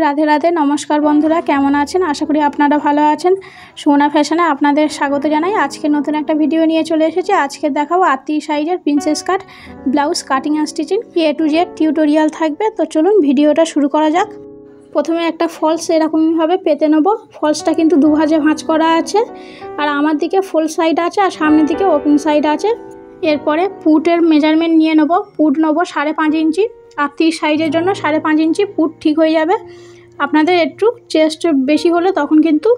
রাধে রাধে। নমস্কার বন্ধুরা, কেমন আছেন? আশা করি আপনারা ভালো আছেন। সুমনা ফ্যাশনে আপনাদের স্বাগত জানাই। আজকে নতুন একটা ভিডিও নিয়ে চলে এসেছি। আজকে দেখাবো 38 সাইজের princess cut blouse cutting and stitching A to Z tutorial থাকবে। তো চলুন ভিডিওটা শুরু করা যাক। প্রথমে একটা ফলস এরকমভাবে পেতে নেব। ফলসটা কিন্তু দুভাজে ভাঁজ করা আছে, আর আমার দিকে ফুল সাইড আছে আর সামনের দিকে ওপেন সাইড আছে। এরপরে পুটের মেজারমেন্ট নিয়ে নেব। পুট নেব 5.5 ইঞ্চি। 38 সাইজের জন্য 5.5 ইঞ্চি পুট ঠিক হয়ে যাবে। আপনাদের একটু চেস্ট বেশি হলে তখন কিন্তু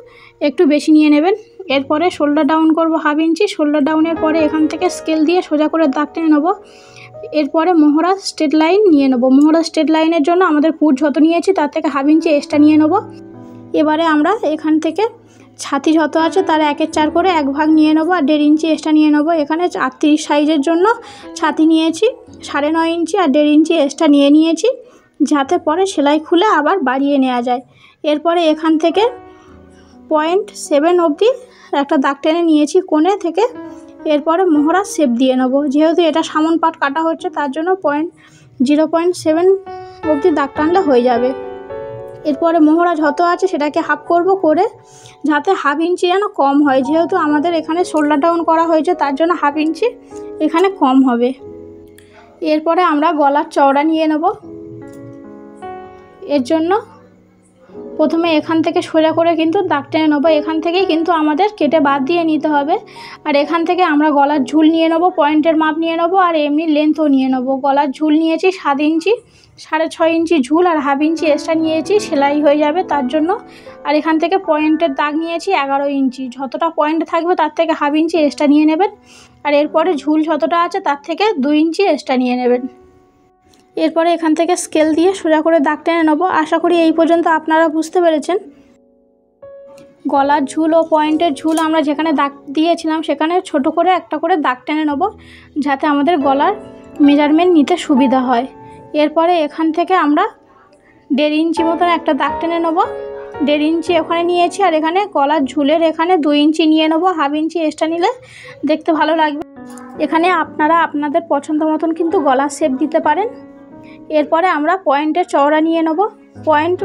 একটু বেশি নিয়ে নেবেন। এরপরে শোল্ডার ডাউন করব 1/2 ইঞ্চি। শোল্ডার ডাউনের পরে এখান থেকে স্কেল দিয়ে সোজা করে দাগ টেনে নেব। এরপরে মোহরা স্ট্রেট লাইন নিয়ে নেব। মোহরা স্ট্রেট লাইনের জন্য আমাদের পুট যত নিয়েছি তার থেকে 1/2 ইঞ্চি এক্সট্রা নিয়ে নেব। এবারে আমরা এখান থেকে ছাতি যত আছে তার 1/4 করে 1 ভাগ নিয়ে নেবো আর 1.5 ইঞ্চি এক্সট্রা নিয়ে নেবো। এখানে 38 সাইজের জন্য ছাতি নিয়েছি 9.5 ইঞ্চি আর 1.5 ইঞ্চি এক্সট্রা নিয়েছি, যাতে পরে সেলাই খুলে আবার বাড়িয়ে নেওয়া যায়। এরপরে এখান থেকে 0.7 অবধি একটা দাগ টেনে নিয়েছি কোণে থেকে। এরপরে মোহরা শেপ দিয়ে নেব। যেহেতু এটা সামন পাট কাটা হচ্ছে তার জন্য 0.7 অবধি দাগ টানলে হয়ে যাবে। এরপরে মোহরা যত আছে সেটাকে হাফ করব, করে যাতে 1/2 ইঞ্চি যেন কম হয়। যেহেতু আমাদের এখানে শোল্ডার ডাউন করা হয়েছে তার জন্য 1/2 ইঞ্চি এখানে কম হবে। এরপরে আমরা গলার চওড়া নিয়ে নেব। এর জন্য প্রথমে এখান থেকে সোজা করে কিন্তু দাগ টেনে নেবো। এখান থেকেই কিন্তু আমাদের কেটে বাদ দিয়ে নিতে হবে। আর এখান থেকে আমরা গলার ঝুল নিয়ে নেব, পয়েন্টের মাপ নিয়ে নেব আর এমনি লেন্থও নিয়ে নেব। গলার ঝুল নিয়েছি 7 ইঞ্চি, 6.5 ইঞ্চি ঝুল আর 1/2 ইঞ্চি এক্সট্রা নিয়েছি, সেলাই হয়ে যাবে তার জন্য। আর এখান থেকে পয়েন্টের দাগ নিয়েছি 11 ইঞ্চি। যতটা পয়েন্ট থাকবে তার থেকে 1/2 ইঞ্চি এক্সট্রা নিয়ে নেবেন। আর এরপরে ঝুল যতটা আছে তার থেকে 2 ইঞ্চি এক্সট্রা নিয়ে নেবেন। এরপরে এখান থেকে স্কেল দিয়ে সোজা করে দাগ টেনে নেব। আশা করি এই পর্যন্ত আপনারা বুঝতে পেরেছেন। গলার ঝুল ও পয়েন্টের ঝুল আমরা যেখানে দাগ দিয়েছিলাম সেখানে ছোট করে একটা করে দাগ টেনে নেব, যাতে আমাদের গলার মেজারমেন্ট নিতে সুবিধা হয়। এরপরে এখান থেকে আমরা 1.5 ইঞ্চি মতন একটা দাগ টেনে নেব। 1.5 ইঞ্চি ওখানে নিয়েছি আর এখানে গলার ঝুলের এখানে 2 ইঞ্চি নিয়ে নেব। 1/2 ইঞ্চি এক্সট্রা নিলে দেখতে ভালো লাগবে। এখানে আপনারা আপনাদের পছন্দ মতন কিন্তু গলার শেপ দিতে পারেন। এরপরে আমরা পয়েন্টের চওড়া নিয়ে নেব। পয়েন্ট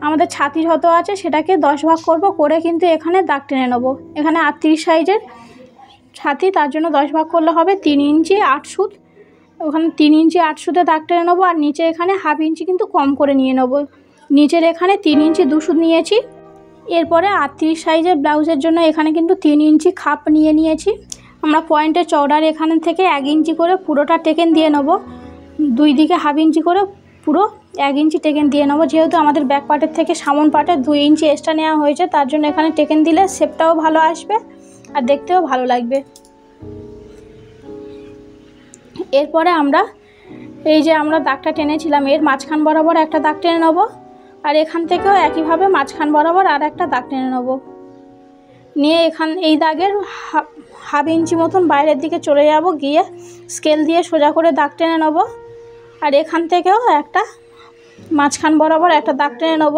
আমাদের ছাতি যত আছে সেটাকে 10 ভাগ করব, করে কিন্তু এখানে দাগ টেনে নেব। এখানে 38 সাইজের ছাতি, তার জন্য 10 ভাগ করলে হবে 3 ইঞ্চি 8 সুত। ওখানে 3 ইঞ্চি 8 সুতে দাগ টেনে নেবো। আর নিচে এখানে 1/2 ইঞ্চি কিন্তু কম করে নিয়ে নেব। নিচের এখানে 3 ইঞ্চি 2 সুত নিয়েছি। এরপরে 38 সাইজের ব্লাউজের জন্য এখানে কিন্তু 3 ইঞ্চি খাপ নিয়েছি। আমরা পয়েন্টের চওড়ার এখান থেকে 1 ইঞ্চি করে পুরোটা টেকেন দিয়ে নেব। দুই দিকে 1/2 ইঞ্চি করে পুরো 1 ইঞ্চি টেকেন দিয়ে নেবো। যেহেতু আমাদের ব্যাক পার্টের থেকে সামন পার্টে 2 ইঞ্চি এক্সট্রা নেওয়া হয়েছে, তার জন্য এখানে টেকেন দিলে শেপটাও ভালো আসবে আর দেখতেও ভালো লাগবে। এরপরে আমরা এই যে আমরা দাগটা টেনেছিলাম এর মাঝখান বরাবর একটা দাগ টেনে নেব। আর এখান থেকেও একইভাবে মাঝখান বরাবর আর একটা দাগ টেনে নেব। নিয়ে এই দাগের 1/2 ইঞ্চি মতন বাইরের দিকে চলে যাব, গিয়ে স্কেল দিয়ে সোজা করে দাগ টেনে নেব। আর এখান থেকেও একটা মাঝখান বরাবর একটা দাগ টেনে নেব।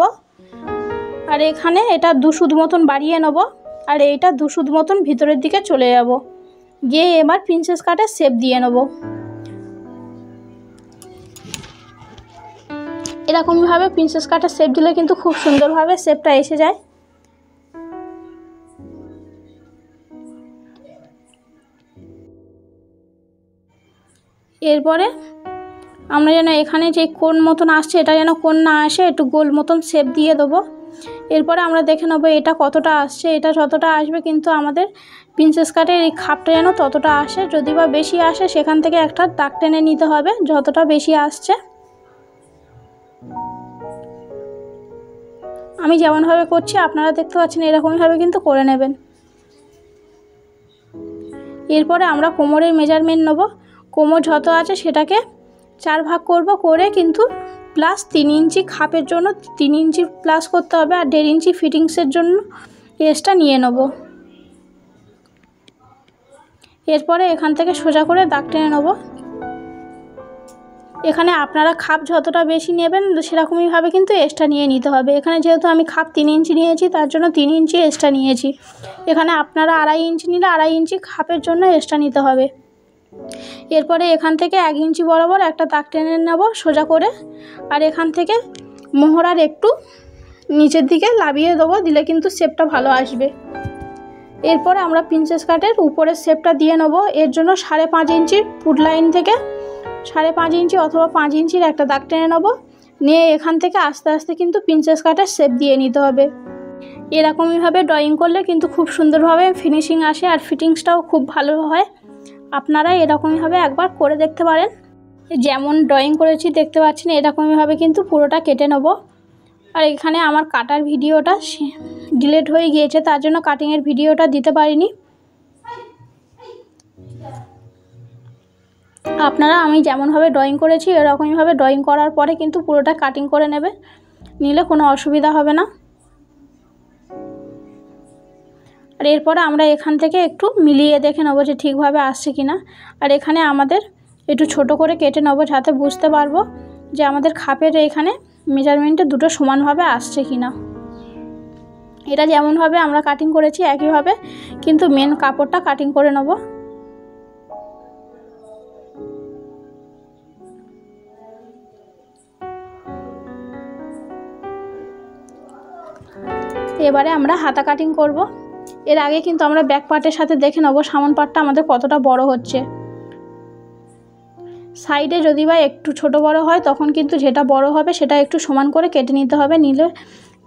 আর এখানে এটা 2 সুত মতন বাড়িয়ে নেব। আর এইটা 2 সুত মতন ভিতরের দিকে চলে যাব, গিয়ে এবার প্রিন্সেস কাটের শেপ দিয়ে নেব। এরকমভাবে প্রিন্সেস কাটের শেপ দিলে কিন্তু খুব সুন্দরভাবে শেপটা এসে যায়। এরপরে আমরা যেন এখানে যে কোণ মতন আসছে এটা যেন কোণ না আসে, একটু গোল মতন শেপ দিয়ে দেবো। এরপরে আমরা দেখে নেবো এটা কতটা আসছে। এটা যতটা আসবে কিন্তু আমাদের প্রিন্সেস কাটের এই খাপটা যেন ততটা আসে। যদি বা বেশি আসে সেখান থেকে একটা দাগ টেনে নিতে হবে যতটা বেশি আসছে। আমি যেমনভাবে করছি আপনারা দেখতে পাচ্ছেন এরকমভাবে কিন্তু করে নেবেন। এরপরে আমরা কোমরের মেজারমেন্ট নেব। কোমর যত আছে সেটাকে 4 ভাগ করব, করে কিন্তু প্লাস 3 ইঞ্চি খাপের জন্য 3 ইঞ্চি প্লাস করতে হবে। আর 1.5 ইঞ্চি ফিটিংসের জন্য এক্সট্রা নিয়ে নেব। এরপরে এখান থেকে সোজা করে দাগ টেনে নেব। এখানে আপনারা খাপ যতটা বেশি নেবেন সেরকমইভাবে কিন্তু এক্সট্রা নিয়ে নিতে হবে। এখানে যেহেতু আমি খাপ 3 ইঞ্চি নিয়েছি তার জন্য 3 ইঞ্চি এক্সট্রা নিয়েছি। এখানে আপনারা 2.5 ইঞ্চি নিলে 2.5 ইঞ্চি খাপের জন্য এক্সট্রা নিতে হবে। এরপরে এখান থেকে 1 ইঞ্চি বরাবর একটা দাগ টেনে নেব সোজা করে। আর এখান থেকে মোহরার একটু নিচের দিকে লাভিয়ে দেবো, দিলে কিন্তু শেপটা ভালো আসবে। এরপরে আমরা প্রিন্সেস কাটের উপরের শেপটা দিয়ে নেব। এর জন্য 5.5 ইঞ্চির ফুট লাইন থেকে 5.5 ইঞ্চি অথবা 5 ইঞ্চির একটা দাগ টেনে নেব, নিয়ে এখান থেকে আস্তে আস্তে কিন্তু প্রিন্সেস কাটের শেপ দিয়ে নিতে হবে। এরকমইভাবে ড্রয়িং করলে কিন্তু খুব সুন্দরভাবে ফিনিশিং আসে আর ফিটিংসটাও খুব ভালো হয়। আপনারা এরকমইভাবে একবার করে দেখতে পারেন। যেমন ড্রয়িং করেছি দেখতে পাচ্ছেন, এরকমইভাবে কিন্তু পুরোটা কেটে নেব। আর এখানে আমার কাটার ভিডিওটা ডিলিট হয়ে গিয়েছে, তার জন্য কাটিংয়ের ভিডিওটা দিতে পারিনি। আপনারা আমি যেমনভাবে ড্রয়িং করেছি এরকমইভাবে ড্রয়িং করার পরে কিন্তু পুরোটা কাটিং করে নেবে, নিলে কোনো অসুবিধা হবে না। আর এরপরে আমরা এখান থেকে একটু মিলিয়ে দেখে নেবো যে ঠিকভাবে আসছে কিনা। আর এখানে আমাদের একটু ছোট করে কেটে নেবো, যাতে বুঝতে পারবো যে আমাদের খাপের এখানে মেজারমেন্টে দুটো সমানভাবে আসছে কিনা। এটা যেমনভাবে আমরা কাটিং করেছি একইভাবে কিন্তু মেন কাপড়টা কাটিং করে নেব। এবারে আমরা হাতা কাটিং করব। এর আগে কিন্তু আমরা ব্যাক পার্টের সাথে দেখে নেব সামন পার্টটা আমাদের কতটা বড় হচ্ছে। সাইডে যদি বা একটু ছোট বড় হয় তখন কিন্তু যেটা বড় হবে সেটা একটু সমান করে কেটে নিতে হবে, নিলে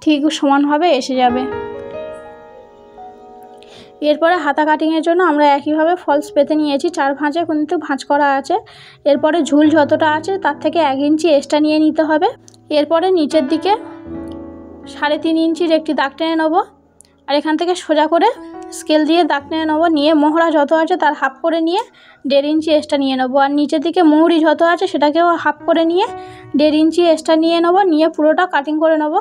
ঠিক সমানভাবে এসে যাবে। এরপরে হাতা কাটিংয়ের জন্য আমরা একইভাবে ফলস পেতে নিয়েছি, 4 ভাঁজে কিন্তু ভাঁজ করা আছে। এরপরে ঝুল যতটা আছে তার থেকে 1 ইঞ্চি এক্সট্রা নিয়ে নিতে হবে। এরপরে নিচের দিকে 3.5 ইঞ্চির একটি দাগ টেনে নেব, আর এখান থেকে সোজা করে স্কেল দিয়ে দাগ টেনে নেব, নিয়ে মোহরা যত আছে তার হাফ করে নিয়ে 1.5 ইঞ্চি এক্সট্রা নিয়ে নেব। আর নিচের দিকে মুহুরি যত আছে সেটাকেও হাফ করে নিয়ে 1.5 ইঞ্চি এক্সট্রা নিয়ে নেব, নিয়ে পুরোটা কাটিং করে নেব।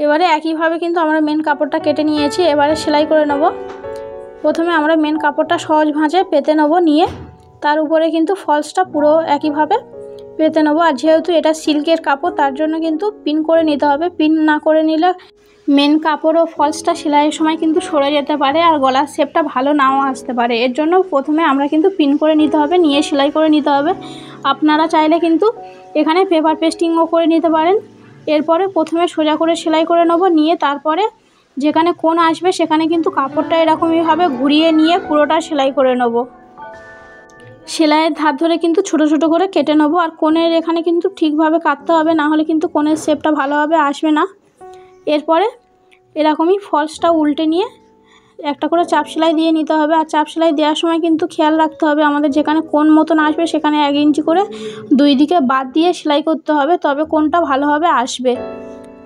এবারে একইভাবে কিন্তু আমরা মেন কাপড়টা কেটে নিয়েছি, এবারে সেলাই করে নেব। প্রথমে আমরা মেন কাপড়টা সহজ ভাঁজে পেতে নেব, নিয়ে তার উপরে কিন্তু ফলসটা পুরো একইভাবে পেতে নেব। আর যেহেতু এটা সিল্কের কাপড় তার জন্য কিন্তু পিন করে নিতে হবে, পিন না করে নিলে মেন কাপড় ও ফলসটা সেলাইয়ের সময় কিন্তু সরে যেতে পারে আর গলার শেপটা ভালো নাও আসতে পারে। এর জন্য প্রথমে আমরা কিন্তু পিন করে নিতে হবে, নিয়ে সেলাই করে নিতে হবে। আপনারা চাইলে কিন্তু এখানে পেপার পেস্টিংও করে নিতে পারেন। এরপরে প্রথমে সোজা করে সেলাই করে নেব, নিয়ে তারপরে যেখানে কোণ আসবে সেখানে কিন্তু কাপড়টা এরকমইভাবে ঘুরিয়ে নিয়ে পুরোটা সেলাই করে নেব। সেলাইয়ের ধার ধরে কিন্তু ছোট ছোট করে কেটে নেব। আর কোণের এখানে কিন্তু ঠিকভাবে কাটতে হবে, না হলে কিন্তু কোণের শেপটা ভালোভাবে আসবে না। এরপরে এরকমই ফলসটা উল্টে নিয়ে একটা করে চাপ সেলাই দিয়ে নিতে হবে। আর চাপ সেলাই দেওয়ার সময় কিন্তু খেয়াল রাখতে হবে আমাদের যেখানে কোণ মতন আসবে সেখানে 1 ইঞ্চি করে 2 দিকে বাদ দিয়ে সেলাই করতে হবে, তবে কোণটা ভালোভাবে আসবে।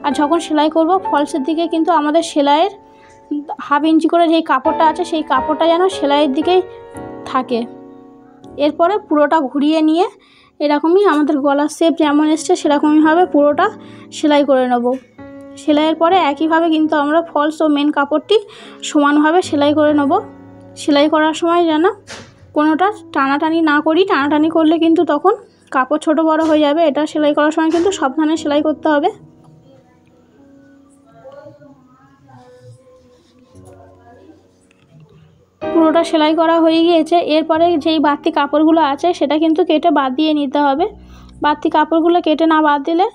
আর যখন সেলাই করব ফলসের দিকে কিন্তু আমাদের সেলাইয়ের হাফ ইঞ্চি করে যেই কাপড়টা আছে সেই কাপড়টা যেন সেলাইয়ের দিকেই থাকে। এরপরে পুরোটা ঘুরিয়ে নিয়ে এরকমই আমাদের গলার শেপ যেমন এসছে সেরকমইভাবে পুরোটা সেলাই করে নেব। সেলাইয়ের পরে একইভাবে কিন্তু আমরা ফলস ও মেন কাপড়টি সমানভাবে সেলাই করে নেব। সেলাই করার সময় যেন কোনোটা টানাটানি না করি, টানাটানি করলে কিন্তু তখন কাপড় ছোট বড় হয়ে যাবে। এটা সেলাই করার সময় কিন্তু সাবধানে সেলাই করতে হবে। পুরোটা সেলাই করা হয়ে গিয়েছে। এরপরে যেই বাড়তি কাপড়গুলো আছে সেটা কিন্তু কেটে বাদ দিয়ে নিতে হবে। বাড়তি কাপড়গুলো কেটে না বাদ দিলে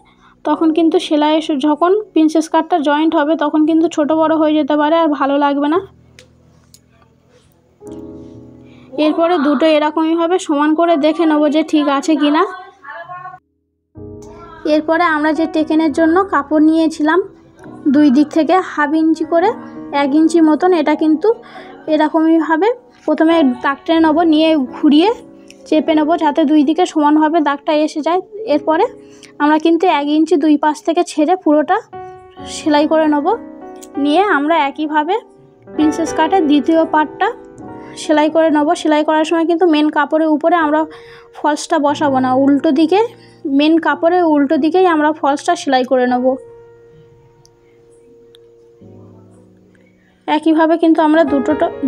তখন কিন্তু সেলাই যখন প্রিন্সেস কাটটা জয়েন্ট হবে তখন কিন্তু ছোট বড় হয়ে যেতে পারে আর ভালো লাগবে না। এরপরে দুটো এরকমইভাবে সমান করে দেখে নেব যে ঠিক আছে কিনা। এরপরে আমরা যে টেকেনের জন্য কাপড় নিয়েছিলাম 2 দিক থেকে হাফ ইঞ্চি করে 1 ইঞ্চি মতন, এটা কিন্তু এরকমইভাবে প্রথমে দাগ টেনে নেব, নিয়ে ঘুরিয়ে চেপে নেব যাতে 2 দিকে সমানভাবে দাগটা এসে যায়। এরপরে আমরা কিন্তু 1 ইঞ্চি 2 পাশ থেকে ছেড়ে পুরোটা সেলাই করে নেব, নিয়ে আমরা একইভাবে প্রিন্সেস কাটের দ্বিতীয় পার্টটা সেলাই করে নেব। সেলাই করার সময় কিন্তু মেন কাপড়ের উপরে আমরা ফলসটা বসাবো না, উল্টো দিকে মেন কাপড়ের উল্টো দিকেই আমরা ফলসটা সেলাই করে নেব। একইভাবে কিন্তু আমরা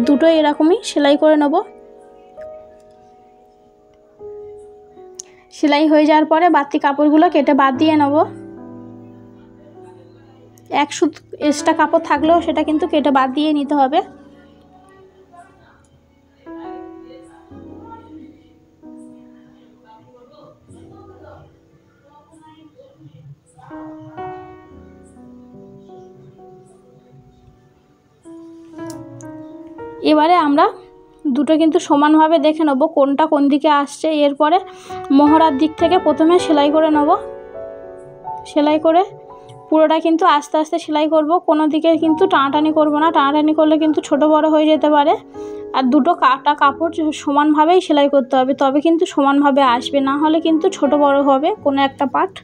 দুটো এরকমই সেলাই করে নেব। সেলাই হয়ে যাওয়ার পরে বাড়তি কাপড়গুলো কেটে বাদ দিয়ে নেব। 1 সুত এক্সট্রা কাপড় থাকলেও সেটা কিন্তু কেটে বাদ দিয়ে নিতে হবে। এবারে আমরা দুটো কিন্তু সমানভাবে দেখে নেব কোনটা কোন দিকে আসছে। এরপরে মহড়ার দিক থেকে প্রথমে সেলাই করে নেব। সেলাই করে পুরোটা কিন্তু আস্তে আস্তে সেলাই করব, কোনো দিকে কিন্তু টানাটানি করব না, টানাটানি করলে কিন্তু ছোট বড় হয়ে যেতে পারে। আর দুটো কাটা কাপড় সমানভাবেই সেলাই করতে হবে, তবে কিন্তু সমানভাবে আসবে, না হলে কিন্তু ছোট বড় হবে কোনো একটা পার্ট।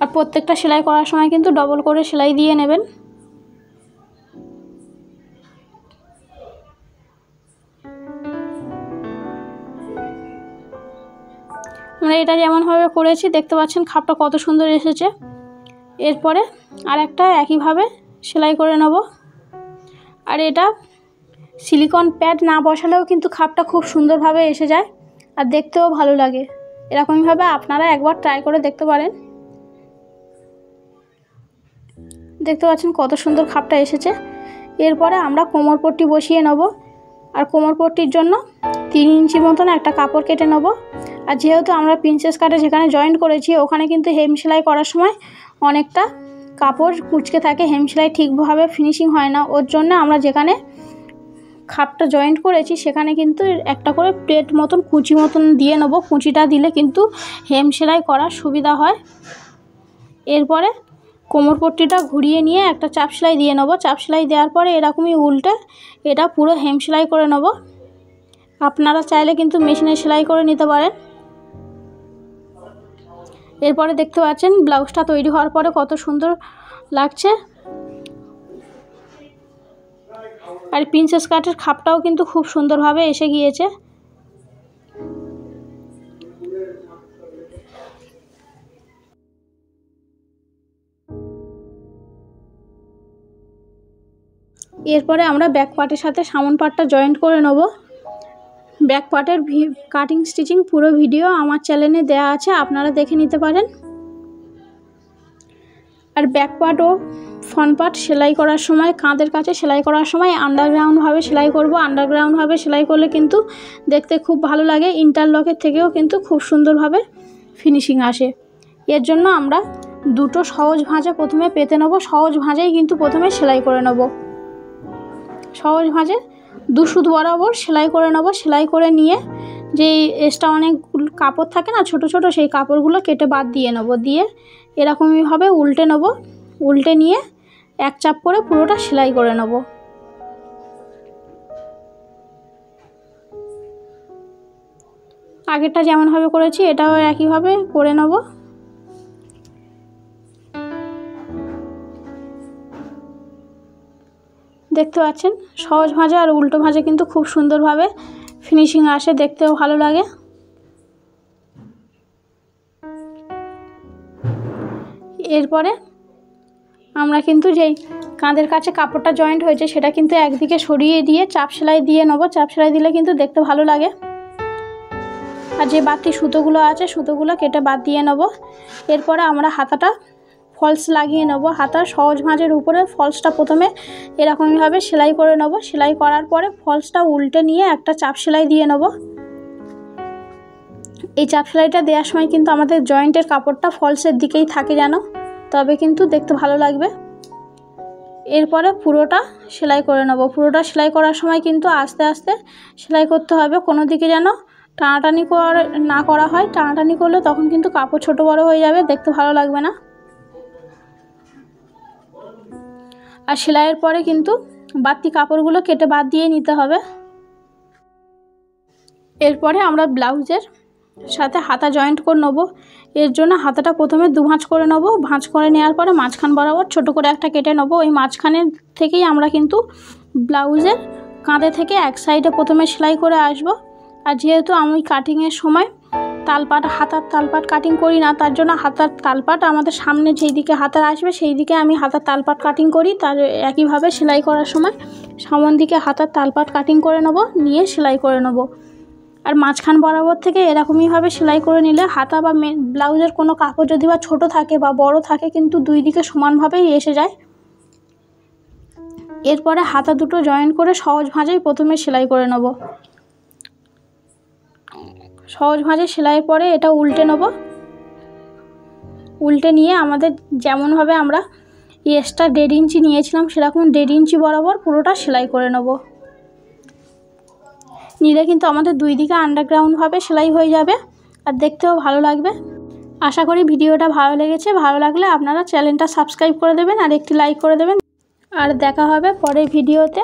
আর প্রত্যেকটা সেলাই করার সময় কিন্তু ডবল করে সেলাই দিয়ে নেবেন। আমরা এটা যেমনভাবে করেছি দেখতে পাচ্ছেন খাপটা কত সুন্দর এসেছে। এরপরে আর একটা একইভাবে সেলাই করে নেব। আর এটা সিলিকন প্যাড না বসালেও কিন্তু খাপটা খুব সুন্দরভাবে এসে যায় আর দেখতেও ভালো লাগে। এরকমভাবে আপনারা একবার ট্রাই করে দেখতে পারেন। দেখতে পাচ্ছেন কত সুন্দর খাপটা এসেছে। এরপরে আমরা কোমরপট্টি বসিয়ে নেব। আর কোমরপট্টির জন্য 3 ইঞ্চি মতন একটা কাপড় কেটে নেব। আর যেহেতু আমরা প্রিন্সেস কাটে যেখানে জয়েন্ট করেছি ওখানে কিন্তু হেম সেলাই করার সময় অনেকটা কাপড় কুঁচকে থাকে, হেম সেলাই ঠিকভাবে ফিনিশিং হয় না। ওর জন্য আমরা যেখানে খাপটা জয়েন্ট করেছি সেখানে কিন্তু একটা করে প্লেট মতন কুঁচি মতন দিয়ে নেব। কুঁচিটা দিলে কিন্তু হেম সেলাই করার সুবিধা হয়। এরপরে কোমরপট্টিটা ঘুরিয়ে নিয়ে একটা চাপ সেলাই দিয়ে নেব। চাপ সেলাই দেওয়ার পরে এরকমই উল্টে এটা পুরো হেম সেলাই করে নেব। আপনারা চাইলে কিন্তু মেশিনে সেলাই করে নিতে পারেন। এরপরে দেখতে পাচ্ছেন ব্লাউজটা তৈরি হওয়ার পরে কত সুন্দর লাগছে। আর প্রিন্সেস কাটের খাপটাও কিন্তু খুব সুন্দরভাবে এসে গিয়েছে। এরপরে আমরা ব্যাক পার্টের সাথে সামন পার্টটা জয়েন্ট করে নেব। ব্যাক পার্টের কাটিং স্টিচিং পুরো ভিডিও আমার চ্যানেলে দেওয়া আছে, আপনারা দেখে নিতে পারেন। আর ব্যাক পার্ট ও ফ্রন্ট পার্ট সেলাই করার সময় কাঁধের কাছে সেলাই করার সময় আন্ডারগ্রাউন্ডভাবে সেলাই করব। আন্ডারগ্রাউন্ডভাবে সেলাই করলে কিন্তু দেখতে খুব ভালো লাগে, ইন্টারলকের থেকেও কিন্তু খুব সুন্দরভাবে ফিনিশিং আসে। এর জন্য আমরা দুটো সহজ ভাঁজে প্রথমে পেতে নেব। সহজ ভাঁজেই কিন্তু প্রথমে সেলাই করে নেব। সহজ ভাঁজে 2 সুত বরাবর সেলাই করে নেব। সেলাই করে নিয়ে যে এক্সট্রা অনেক কাপড় থাকে না ছোট ছোট, সেই কাপড়গুলো কেটে বাদ দিয়ে নেব। দিয়ে এরকমইভাবে উল্টে নেব। উল্টে নিয়ে এক চাপ করে পুরোটা সেলাই করে নেব। আগেরটা যেমনভাবে করেছি এটাও একইভাবে করে নেব। দেখতে পাচ্ছেন সহজ ভাঁজা আর উল্টো ভাঁজে কিন্তু খুব সুন্দরভাবে ফিনিশিং আসে, দেখতেও ভালো লাগে। এরপরে আমরা কিন্তু যেই কাঁধের কাছে কাপড়টা জয়েন্ট হয়েছে সেটা কিন্তু একদিকে সরিয়ে দিয়ে চাপ সেলাই দিয়ে নেব। চাপ সেলাই দিলে কিন্তু দেখতে ভালো লাগে। আর যে বাড়তি সুতোগুলো আছে সুতোগুলো কেটে বাদ দিয়ে নেব। এরপরে আমরা হাতাটা ফলস লাগিয়ে নেব। হাতার সহজ ভাঁজের উপরে ফলসটা প্রথমে এরকমইভাবে সেলাই করে নেব। সেলাই করার পরে ফলসটা উল্টে নিয়ে একটা চাপ সেলাই দিয়ে নেব। এই চাপ সেলাইটা দেওয়ার সময় কিন্তু আমাদের জয়েন্টের কাপড়টা ফলসের দিকেই থাকে যেন, তবে কিন্তু দেখতে ভালো লাগবে। এরপরে পুরোটা সেলাই করে নেব। পুরোটা সেলাই করার সময় কিন্তু আস্তে আস্তে সেলাই করতে হবে, কোনো দিকে যেন টানাটানি না করা হয়। টানাটানি করলে তখন কিন্তু কাপড় ছোট বড় হয়ে যাবে, দেখতে ভালো লাগবে না। আর সেলাইয়ের পরে কিন্তু বাড়তি কাপড়গুলো কেটে বাদ দিয়ে নিতে হবে। এরপরে আমরা ব্লাউজের সাথে হাতা জয়েন্ট করে নেব। এর জন্য হাতাটা প্রথমে 2 ভাঁজ করে নেব। ভাঁজ করে নেওয়ার পরে মাঝখান বরাবর ছোট করে একটা কেটে নেব। ওই মাঝখানের থেকেই আমরা কিন্তু ব্লাউজের কাঁধে থেকে এক সাইডে প্রথমে সেলাই করে আসব। আর যেহেতু আমি কাটিংয়ের সময় তালপাট হাতার তালপাট কাটিং করি না, তার জন্য হাতার তালপাট আমাদের সামনে যেই দিকে হাতার আসবে সেই দিকে আমি হাতার তালপাট কাটিং করি। তার একইভাবে সেলাই করার সময় সামন দিকে হাতার তালপাট কাটিং করে নেব, নিয়ে সেলাই করে নেব। আর মাঝখান বরাবর থেকে এরকমইভাবে সেলাই করে নিলে হাতা বা ব্লাউজের কোনো কাপড় যদি বা ছোটো থাকে বা বড় থাকে কিন্তু দুই দিকে সমানভাবেই এসে যায়। এরপরে হাতা দুটো জয়েন করে সহজ ভাঁজেই প্রথমে সেলাই করে নেব। সহজ ভাঁজে সেলাইয়ের পরে এটা উল্টে নেব। উল্টে নিয়ে আমাদের যেমনভাবে আমরা এক্সট্রা 1.5 ইঞ্চি নিয়েছিলাম সেরকম 1.5 ইঞ্চি বরাবর পুরোটা সেলাই করে নেব। নিলে কিন্তু আমাদের দুই দিকে আন্ডারগ্রাউন্ডভাবে সেলাই হয়ে যাবে আর দেখতেও ভালো লাগবে। আশা করি ভিডিওটা ভালো লেগেছে। ভালো লাগলে আপনারা চ্যানেলটা সাবস্ক্রাইব করে দেবেন আর একটি লাইক করে দেবেন। আর দেখা হবে পরের ভিডিওতে।